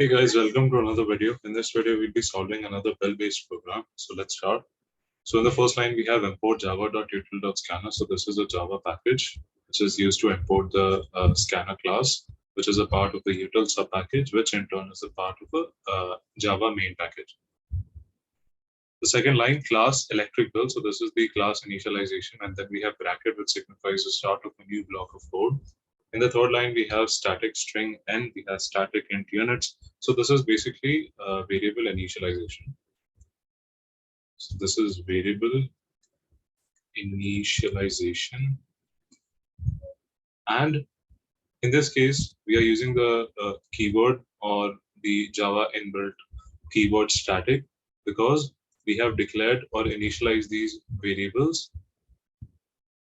Hey guys, welcome to another video. In this video, we'll be solving another bell-based program. So let's start. So in the first line, we have import java.util.scanner. So this is a Java package, which is used to import the scanner class, which is a part of the util subpackage, which in turn is a part of a Java main package. The second line, class electric bill. So this is the class initialization, and then we have bracket, which signifies the start of a new block of code. In the third line, we have static string and we have static int units. So this is basically variable initialization. So this is variable initialization. And in this case, we are using the keyword or the Java inbuilt keyword static because we have declared or initialized these variables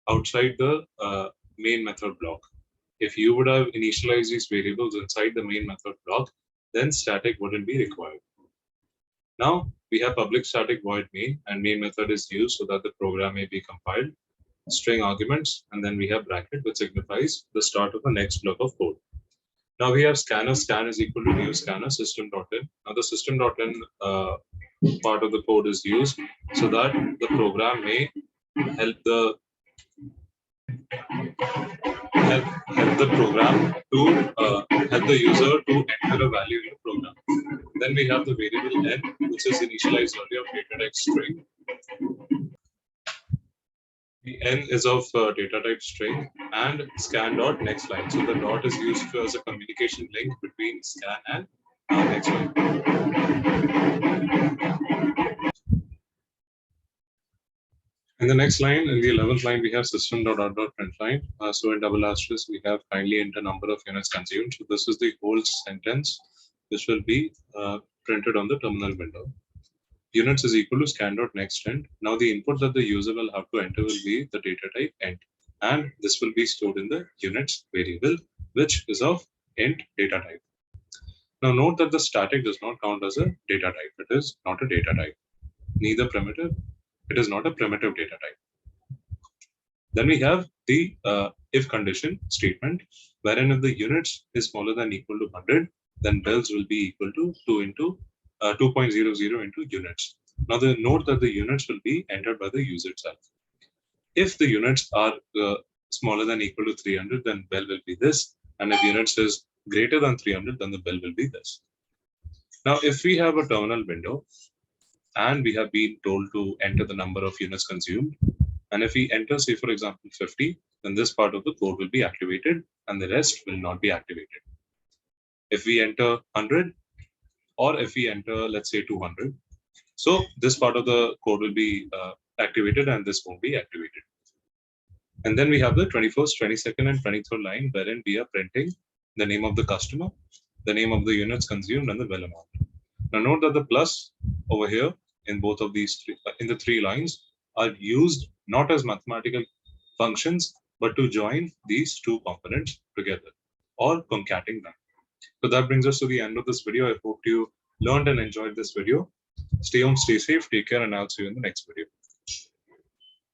outside the main method block. If you would have initialized these variables inside the main method block, then static wouldn't be required. Now we have public static void main, and main method is used so that the program may be compiled, string arguments, and then we have bracket, which signifies the start of the next block of code. Now we have scanner, scan is equal to new scanner system.in. Now the system.in part of the code is used so that the program may help the program to help the user to enter a value in the program. Then we have the variable n, which is initialized earlier of data type string. The n is of data type string and scan dot next line. So the dot is used as a communication link between scan and next line. In the next line, in the 11th line, we have system.out.println. So in double asterisk, we have kindly enter number of units consumed. So this is the whole sentence which will be printed on the terminal window. Units is equal to scan.nextInt. Now the input that the user will have to enter will be the data type int, and this will be stored in the units variable, which is of int data type. Now note that the static does not count as a data type. It is not a data type, neither primitive. It is not a primitive data type. Then we have the if condition statement, wherein if the units is smaller than equal to 100, then bells will be equal to 2.00 into units. Now the note that the units will be entered by the user itself. If the units are smaller than equal to 300, then bell will be this. And if units is greater than 300, then the bell will be this. Now, if we have a terminal window and we have been told to enter the number of units consumed, and if we enter, say, for example, 50, then this part of the code will be activated and the rest will not be activated. If we enter 100, or if we enter, let's say, 200, so this part of the code will be activated and this won't be activated. And then we have the 21st, 22nd, and 23rd line, wherein we are printing the name of the customer, the name of the units consumed, and the bell amount. Now note that the plus over here in both of these in the three lines are used not as mathematical functions, but to join these two components together or concatenating them. So that brings us to the end of this video. I hope you learned and enjoyed this video. Stay home, stay safe, take care, and I'll see you in the next video.